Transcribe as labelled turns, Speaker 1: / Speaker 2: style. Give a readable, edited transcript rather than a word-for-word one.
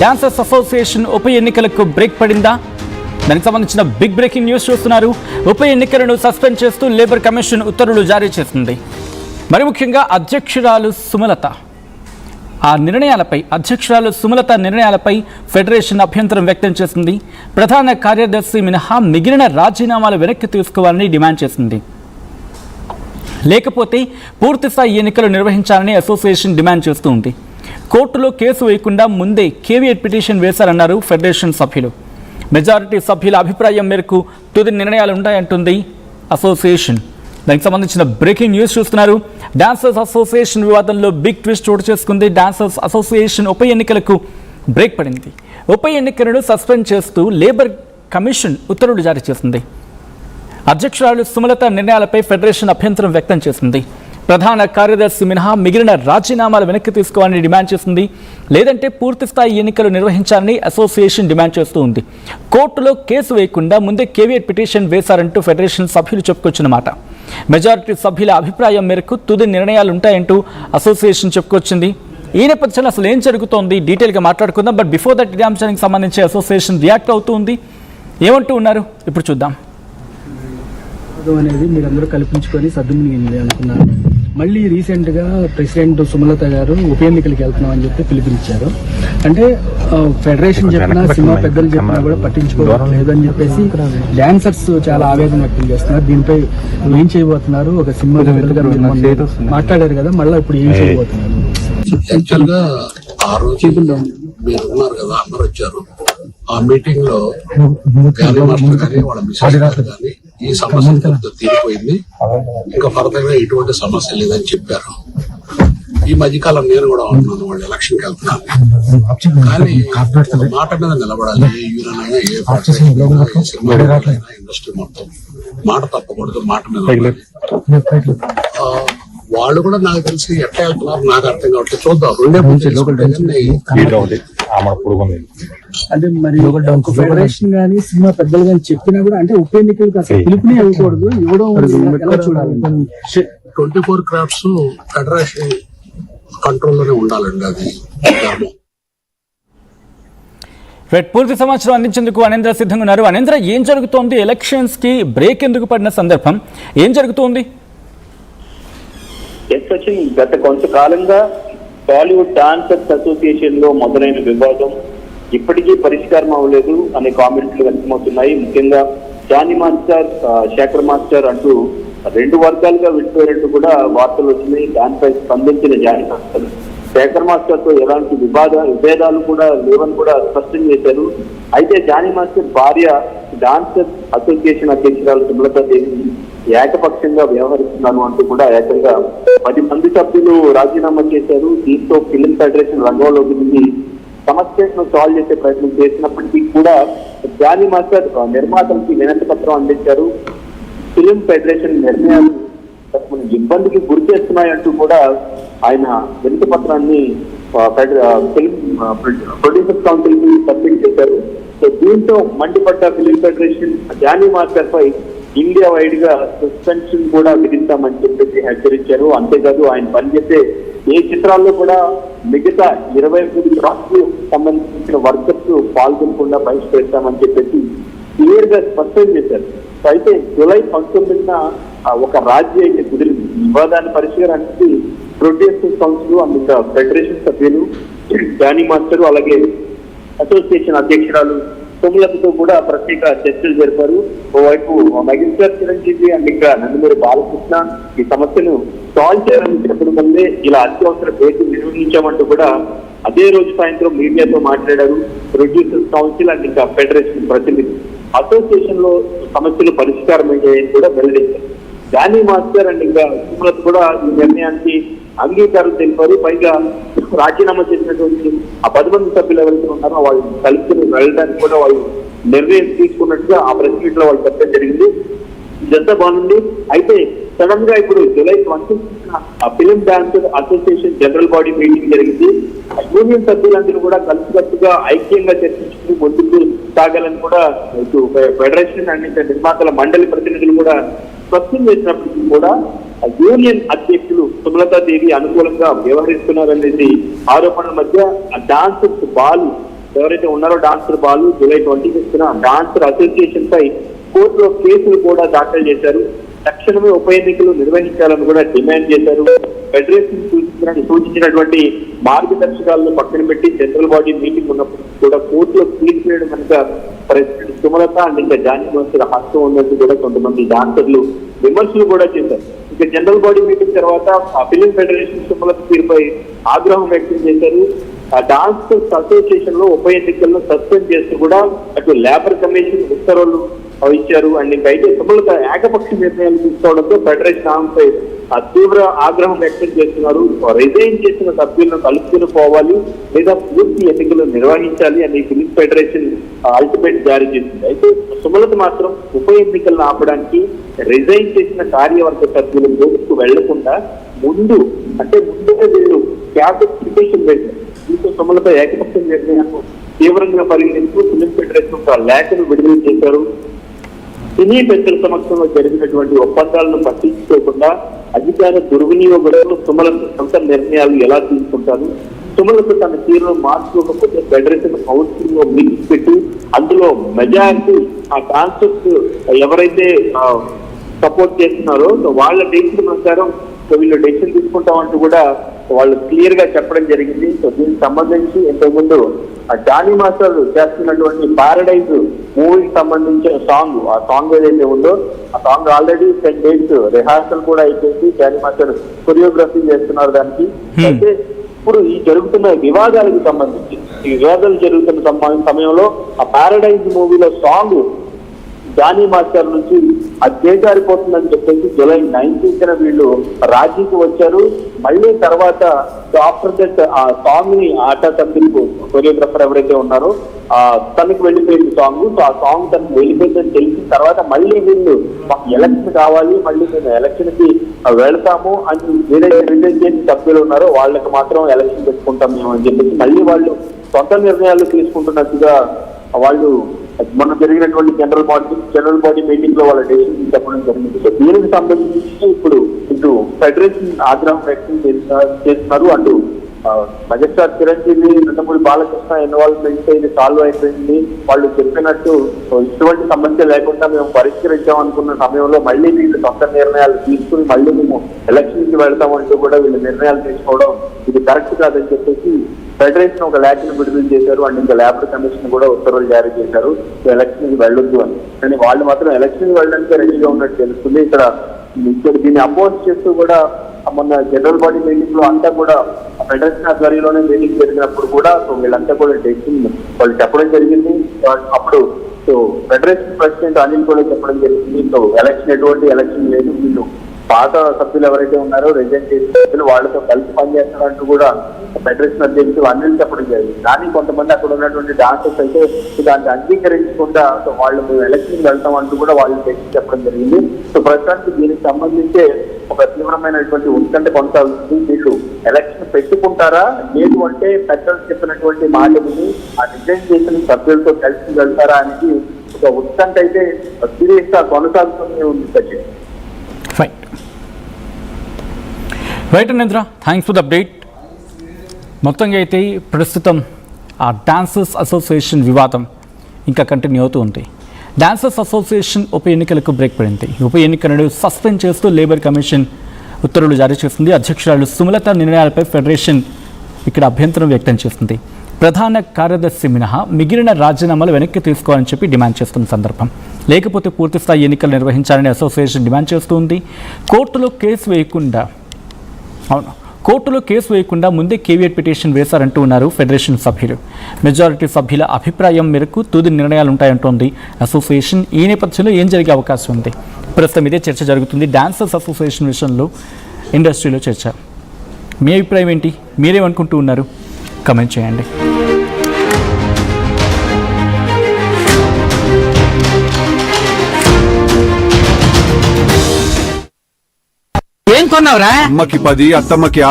Speaker 1: Dancers association ఉప ఎన్నికలకు break పడిందా? దానికి సంబంధించిన బిగ్ బ్రేకింగ్ న్యూస్ చూస్తున్నారు. ఉప ఎన్నికలను సస్పెండ్ చేస్తూ లేబర్ కమిషన్ ఉత్తర్వులు జారీ చేసింది. మరి ముఖ్యంగా అధ్యక్షురాలు సుమలత నిర్ణయాలపై ఫెడరేషన్ అభ్యంతరం వ్యక్తం చేసింది. ప్రధాన కార్యదర్శి మినహా మిగిలిన రాజీనామాలు వెనక్కి తీసుకోవాలని డిమాండ్ చేసింది. లేకపోతే పూర్తిస్థాయి ఎన్నికలు నిర్వహించాలని అసోసియేషన్ డిమాండ్ చేస్తూ ఉంది. కోర్టులో కేసు వేయకుండా ముందే కేవియట్ పిటిషన్ వేశారన్నారు ఫెడరేషన్ సభ్యులు. మెజారిటీ సభ్యుల అభిప్రాయం మేరకు తుది నిర్ణయాలు ఉంటాయంటుంది అసోసియేషన్. దానికి సంబంధించిన బ్రేకింగ్ న్యూస్ చూస్తున్నారు. డాన్సర్స్ అసోసియేషన్ వివాదంలో బిగ్ ట్విస్ట్ చోటు చేసుకుంది. డాన్సర్స్ అసోసియేషన్ ఉప ఎన్నికలకు బ్రేక్ పడింది. ఉప ఎన్నికలను సస్పెండ్ చేస్తూ లేబర్ కమిషన్ ఉత్తర్వులు జారీ చేసింది. అధ్యక్షురాలు సుమలత నిర్ణయాలపై ఫెడరేషన్ అభ్యంతరం వ్యక్తం చేసింది. ప్రధాన కార్యదర్శి మినహా మిగిలిన రాజీనామాలు వెనక్కి తీసుకోవాలని డిమాండ్ చేసింది. లేదంటే పూర్తిస్థాయి ఎన్నికలు నిర్వహించాలని అసోసియేషన్ డిమాండ్ చేస్తూ ఉంది. కోర్టులో కేసు వేయకుండా ముందే కేవియట్ పిటిషన్ వేశారంటూ ఫెడరేషన్ సభ్యులు చెప్పుకొచ్చిన మాట. మెజారిటీ సభ్యుల అభిప్రాయం మేరకు తుది నిర్ణయాలు ఉంటాయంటూ అసోసియేషన్ చెప్పుకొచ్చింది. ఈ నేపథ్యంలో అసలు ఏం జరుగుతోంది డీటెయిల్గా మాట్లాడుకుందాం. బట్ బిఫోర్ దట్ ఇదే అంశానికి సంబంధించి అసోసియేషన్ రియాక్ట్ అవుతూ ఉంది. ఏమంటూ ఉన్నారు ఇప్పుడు చూద్దాం.
Speaker 2: అనేది మీరందరూ కల్పించుకొని సద్దుమణిగింది అనుకున్నారు. మళ్ళీ రీసెంట్గా ప్రెసిడెంట్ సుమలత గారు ఉప ఎన్నికలకు వెళ్తున్నామని చెప్పి పిలుపునిచ్చారు. అంటే ఫెడరేషన్ చెప్పినా సినిమా పెద్దలు చెప్పినా కూడా పట్టించుకోవట్లేదు అని చెప్పేసి డాన్సర్స్ చాలా ఆవేదన వ్యక్తం చేస్తున్నారు. దీనిపై ఏం చేయబోతున్నారు? ఒక సినిమా గారు మాట్లాడారు కదా, మళ్ళీ ఇప్పుడు ఏం చేయబోతున్నారు?
Speaker 3: యాక్చువల్ గా ఆ రోజు మీరు ఉన్నారు కదా, అందరు వచ్చారు. ఆ మీటింగ్ లో గాలి మాస్టర్ కానీ వాళ్ళ మిస్సెస్ కానీ ఈ సమస్య తీరిపోయింది, ఇంకా ఫర్దర్ గా ఎటువంటి సమస్య లేదని చెప్పారు. ఈ మధ్యకాలం నేను కూడా ఉంటున్నాను, వాళ్ళు ఎలక్షన్కి వెళ్తున్నాను. కానీ మాట మీద నిలబడాలి. ఏ యూనియన్ అయినా, ఏ పార్టీ అయినా, ఇండస్ట్రీ మొత్తం మాట తప్పకూడదు, మాట మీద. వాళ్ళు కూడా నాకు తెలిసి ఎట్లా వెళ్తున్నారు నాకు అర్థం కావట్లేదు. చూద్దాం.
Speaker 2: అంటే మరి ఫెడరేషన్ గానీ సినిమా పెద్దలు కానీ చెప్పినా కూడా అంటే ఉప ఎన్నికలకు అసలు పిలుపునే ఇవ్వకూడదు, ఇవ్వడం ఎలా చూడాలి?
Speaker 3: 24 క్రాఫ్ట్స్ ఫెడరేషన్ కంట్రోల్లోనే ఉండాలండి. అది
Speaker 1: పూర్తి సమాచారం అందించేందుకు అనేంద్ర సిద్ధంగా ఉన్నారు. అనేంద్ర, ఏం జరుగుతోంది? ఎలక్షన్స్ కి బ్రేక్ ఎందుకు పడిన సందర్భం ఏం జరుగుతోంది?
Speaker 4: గత కొంతకాలంగా టాలీవుడ్ డాన్సర్స్ అసోసియేషన్ లో మొదలైన వివాదం ఇప్పటికీ పరిష్కారం అవ్వలేదు అనే కామెంట్లు వ్యక్తమవుతున్నాయి. ముఖ్యంగా జానీ మాస్టర్, శేఖర్ మాస్టర్ అంటూ రెండు వర్గాలుగా విడిపోయినట్టు కూడా వార్తలు వచ్చినాయి. దానిపై స్పందించిన జానీ మాస్టర్ శేఖర్ మాస్టర్ తో ఎలాంటి విభేదాలు కూడా లేవని కూడా స్పష్టం చేశారు. అయితే జానీ మాస్టర్ భార్య డాన్సర్స్ అసోసియేషన్ అధ్యక్షురాలు సుమలత దేవి ఏకపక్షంగా వ్యవహరిస్తున్నాను అంటూ కూడా ఏకంగా 10 మంది సభ్యులు రాజీనామా చేశారు. దీంతో ఫిలిం ఫెడరేషన్ రంగంలోకి దిగి సమస్యను సాల్వ్ చేసే ప్రయత్నం చేసినప్పటికీ కూడా జానీ మాస్టర్ నిర్మాతలకి వినతి పత్రం అందించారు. ఫిలిం ఫెడరేషన్ నిర్ణయాలు ఇబ్బందికి గురి చేస్తున్నాయంటూ కూడా ఆయన వినతి పత్రాన్ని ఫిలిం ప్రొడ్యూసర్స్ కౌన్సిల్ కి సబ్మిట్ చేశారు. సో దీంతో మండిపడ్డ ఫిలిం ఫెడరేషన్ జానీ మాస్టర్ పై ఇండియా వైడ్ గా సస్పెన్షన్ కూడా విధిస్తామని చెప్పేసి హెచ్చరించారు. అంతేకాదు ఆయన పనిచేసే ఏ చిత్రాల్లో కూడా మిగతా 23 క్రాఫ్ట్స్ సంబంధించిన వర్కర్స్ పాల్గొనకుండా బహిష్కరిస్తామని చెప్పేసి క్లియర్ గా స్పష్టం చేశారు. అయితే జూలై 19న ఒక రాజీ అయితే కుదిరింది. వివాదాన్ని పరిష్కారానికి ప్రొడ్యూసర్స్ కౌన్సిల్ అందుక ఫెడరేషన్ సభ్యులు జానీ మాస్టర్ అలాగే అసోసియేషన్ అధ్యక్షురాలు సుమలతతో కూడా ప్రత్యేక చర్చలు జరిపారు. ఓవైపు మెగాస్టార్ చిరంజీవి అండ్ ఇంకా నందమూరి బాలకృష్ణ ఈ సమస్యను సాల్వ్ చేయాలని చెప్పడం వల్లే ఇలా అత్యవసర భేటీ నిర్వహించామంటూ కూడా అదే రోజు సాయంత్రం మీడియాతో మాట్లాడారు ప్రొడ్యూసర్స్ కౌన్సిల్ అండ్ ఇంకా ఫెడరేషన్ ప్రతినిధి. అసోసియేషన్ లో సమస్యలు పరిష్కారం అయ్యాయని కూడా వెల్లడించారు. జానీ మాస్టర్ అండ్ ఇంకా సుమలత కూడా ఈ నిర్ణయానికి అంగీకారం తెలిపారు. పైగా రాజీనామా చేసినటువంటి ఆ 10 మంది సభ్యులు ఎవరైతే ఉన్నారో వాళ్ళు కలుపుకుని వెళ్ళడానికి కూడా వాళ్ళు నిర్ణయం తీసుకున్నట్టుగా ఆ ప్రెస్ మీట్ లో వాళ్ళు చెప్పడం జరిగింది. ఇదంతా బాగుంది. అయితే సడన్ గా ఇప్పుడు July 20 film dancer association general body meeting జరిగింది. యూనియన్ సభ్యులందరూ కూడా కలిసికట్టుగా ఐక్యంగా చర్చించుకుని ముందుకు సాగాలని కూడా ఫెడరేషన్ అండ్ నిర్మాతల మండలి ప్రతినిధులు కూడా స్పష్టం చేసినప్పటికీ కూడా యూనియన్ అధ్యక్షులు సుమలతా దేవి అనుకూలంగా వ్యవహరిస్తున్నారనేది ఆరోపణల మధ్య డాన్సర్స్ బాలు ఎవరైతే ఉన్నారో డాన్సర్ బాలు జూలై 25న డాన్సర్ అసోసియేషన్ పై కోర్టులో కేసులు కూడా దాఖలు చేశారు. తక్షణమే ఉప ఎన్నికలు నిర్వహించాలని కూడా డిమాండ్ చేశారు. ఫెడరేషన్ సూచించినటువంటి మార్గదర్శకాలను పక్కన పెట్టి సెంట్రల్ బాడీ మీటింగ్ ఉన్నప్పుడు కూడా కోర్టులో తీర్పు వేయడం కనుక ప్రెసిడెంట్ సుమలత అండ్ ఇంకా జానీ మాస్టర్ హస్తం ఉన్నట్టు కూడా కొంతమంది డాన్సర్లు విమర్శలు కూడా చేశారు. ఇక జనరల్ బాడీ మీటింగ్ తర్వాత ఫిలిం ఫెడరేషన్ సుమలత తీరుపై ఆగ్రహం వ్యక్తం చేశారు. డాన్సర్స్ అసోసియేషన్ లో ఉప ఎన్నికలను సస్పెండ్ చేస్తూ కూడా అటు లేబర్ కమిషన్ ఉత్తర్వులు ఇచ్చారు. అండ్ ఇంకైతే సుమలత ఏకపక్ష నిర్ణయాలు తీసుకోవడంతో ఫెడరేషన్ ఆమెపై తీవ్ర ఆగ్రహం వ్యక్తం చేస్తున్నారు. రిజైన్ చేసిన సభ్యులను కలుపుకుని పోవాలి లేదా పూర్తి ఎన్నికలు నిర్వహించాలి అని ఫిలిం ఫెడరేషన్ అల్టిమేట్ జారీ చేసింది. అయితే సుమలత మాత్రం ఉప ఎన్నికలను ఆపడానికి రిజైన్ చేసిన కార్యవర్గ సభ్యులు కోర్టుకు వెళ్లకుండా ముందే వీళ్ళు క్యాబినెట్ పిటిషన్ వేశారు. దీంతో సుమలత ఏకపక్ష నిర్ణయాన్ని తీవ్రంగా పరిగణిస్తూ ఫిలిం ఫెడరేషన్ ఒక లేఖను విడుదల చేశారు. సినీ పెద్దల సమక్షంలో జరిగినటువంటి ఒప్పందాలను పట్టించుకోకుండా అధికార దుర్వినియోగంలో సుమలత సొంత నిర్ణయాలు ఎలా తీసుకుంటారు, సుమలత తన తీరును మార్చుకోకపోతే ఫెడరేషన్ కౌన్సిల్ లో మీటింగ్ పెట్టి అందులో మెజారిటీ ఆ కాన్సెప్ట్ ఎవరైతే సపోర్ట్ చేస్తున్నారో వాళ్ళ డెసిషన్ ప్రకారం వీళ్ళు డెసిషన్ తీసుకుంటామంటూ కూడా వాళ్ళు క్లియర్ గా చెప్పడం జరిగింది. సో దీనికి సంబంధించి ఇంతకుముందు జానీ మాస్టర్ చేస్తున్నటువంటి పారడైజ్ మూవీకి సంబంధించిన ఆ సాంగ్ ఏదైతే ఉందో ఆ సాంగ్ ఆల్రెడీ 10 days రిహార్సల్ కూడా అయిపోయింది. జానీ మాస్టర్ కొరియోగ్రఫీ చేస్తున్నారు దానికి. అయితే ఇప్పుడు ఈ జరుగుతున్న వివాదాలకు సంబంధించి ఈ వివాదాలు జరుగుతున్న సమయంలో ఆ పారడైజ్ మూవీలో సాంగ్ జానీ మాస్టర్ నుంచి అది చేజారిపోతుందని చెప్పేసి జూలై 19న వీళ్ళు రాజీకి వచ్చారు. మళ్ళీ తర్వాత ఆఫ్టర్ దట్ ఆ సాంగ్ ని ఆటా తమ్మికు కొరియోగ్రాఫర్ ఎవరైతే ఉన్నారో తనకి వెళ్ళిపోయింది సాంగ్. సో ఆ సాంగ్ తనకు వెళ్ళిపోయిందని తెలిసిన తర్వాత మళ్ళీ వీళ్ళు మాకు ఎలక్షన్ కావాలి, మళ్ళీ మేము ఎలక్షన్ కి వెళ్తాము అని ఏదైతే రిజైన్ చేసిన సభ్యులు ఉన్నారో వాళ్ళకి మాత్రం ఎలక్షన్ పెట్టుకుంటాం మేము అని చెప్పేసి మళ్ళీ వాళ్ళు సొంత నిర్ణయాలు తీసుకుంటున్నట్టుగా వాళ్ళు మొన్న జరిగినటువంటి జనరల్ బాడీ మీటింగ్ లో వాళ్ళ డెసిషన్ చెప్పడం జరిగింది. సో దీనికి సంబంధించి ఇప్పుడు ఇటు ఫెడరేషన్ ఆగ్రహం వ్యక్తం చేస్తున్నారు. అటు మెగాస్టార్ చిరంజీవి, నందమూరి బాలకృష్ణ ఇన్వాల్వ్మెంట్ ఇది సాల్వ్ అయిపోయింది. వాళ్ళు చెప్పినట్టు ఇటువంటి సమస్య లేకుండా మేము పరిష్కరించాం అనుకున్న సమయంలో మళ్ళీ వీళ్ళు సొంత నిర్ణయాలు తీసుకుని మళ్ళీ మేము ఎలక్షన్ కి వెళ్తామంటూ కూడా వీళ్ళు నిర్ణయాలు తీసుకోవడం ఇది కరెక్ట్ కాదని చెప్పేసి ఫెడరేషన్ ఒక లేఖను విడుదల చేశారు. అండ్ ఇంకా లేబర్ కమిషన్ కూడా ఉత్తర్వులు జారీ చేశారు ఎలక్షన్ కి వెళ్ళొద్దు అని. కానీ వాళ్ళు మాత్రం ఎలక్షన్ కి వెళ్ళడానికి రెడీగా ఉన్నట్టు తెలుస్తుంది. ఇక్కడ దీన్ని అపోజ్ చేస్తూ కూడా మొన్న జనరల్ బాడీ మీటింగ్ లో అంతా కూడా ఫెడరేషన్ ఆధ్వర్యంలోనే మీటింగ్ జరిగినప్పుడు కూడా సో వీళ్ళంతా కూడా డెసిషన్ వాళ్ళు చెప్పడం జరిగింది. అప్పుడు సో ఫెడరేషన్ ప్రెసిడెంట్ అనిల్ కూడా చెప్పడం జరిగింది. సో ఎటువంటి ఎలక్షన్ లేదు, వీళ్ళు పాత సభ్యులు ఎవరైతే ఉన్నారో రిజైన్ చేసిన సభ్యులు వాళ్ళతో కలిసి పనిచేస్తారంటూ కూడా ఫెడరేషన్ అధ్యక్షులు అన్ని చెప్పడం జరిగింది. కానీ కొంతమంది అక్కడ ఉన్నటువంటి డాన్సర్స్ అయితే దాన్ని అంగీకరించకుండా సో వాళ్ళు మేము ఎలక్షన్ వెళ్తాం అంటూ కూడా వాళ్ళు చెప్పడం జరిగింది. సో ప్రస్తుతానికి దీనికి సంబంధించి ఒక తీవ్రమైనటువంటి ఉత్కంఠ కొనసాగుతుంది. వీళ్ళు ఎలక్షన్ పెట్టుకుంటారా లేదు అంటే పెద్దలు చెప్పినటువంటి మాట విని ఆ రిజైన్ చేసిన సభ్యులతో కలిసి వెళ్తారా అనేది ఒక ఉత్కంఠ అయితే సీరియస్ గా కొనసాగుతూనే ఉంది.
Speaker 1: Right Anindra, thanks for the update. మొత్తంగా అయితే ప్రస్తుతం ఆ డాన్సర్స్ అసోసియేషన్ వివాదం ఇంకా కంటిన్యూ అవుతూ ఉంది. డాన్సర్స్ అసోసియేషన్ ఉప ఎన్నికలకు బ్రేక్ పడింది. ఉప ఎన్నికలను సస్పెండ్ చేస్తూ లేబర్ కమిషన్ ఉత్తర్వులు జారీ చేస్తుంది. అధ్యక్షురాలు సుమలత నిర్ణయాలపై ఫెడరేషన్ ఇక్కడ అభ్యంతరం వ్యక్తం చేస్తుంది. ప్రధాన కార్యదర్శి మినహా మిగిలిన రాజీనామాలు వెనక్కి తీసుకోవాలని చెప్పి డిమాండ్ చేస్తున్న సందర్భం. లేకపోతే పూర్తిస్థాయి ఎన్నికలు నిర్వహించాలని అసోసియేషన్ డిమాండ్ చేస్తుంది. కోర్టులో కేసు వేయకుండా ముందే కేవీఎట్ పిటిషన్ వేశారంటూ ఉన్నారు ఫెడరేషన్ సభ్యులు. మెజారిటీ సభ్యుల అభిప్రాయం మేరకు తుది నిర్ణయాలు ఉంటాయంటోంది అసోసియేషన్. ఈ నేపథ్యంలో ఏం జరిగే అవకాశం ఉంది? ప్రస్తుతం ఇదే చర్చ జరుగుతుంది డాన్సర్స్ అసోసియేషన్ విషయంలో, ఇండస్ట్రీలో చర్చ. మీ అభిప్రాయం ఏంటి? మీరేమనుకుంటూ ఉన్నారు? కమెంట్ చేయండి.
Speaker 5: ఏం కొన్నావురా? అమ్మకి 10, అత్తమ్మకి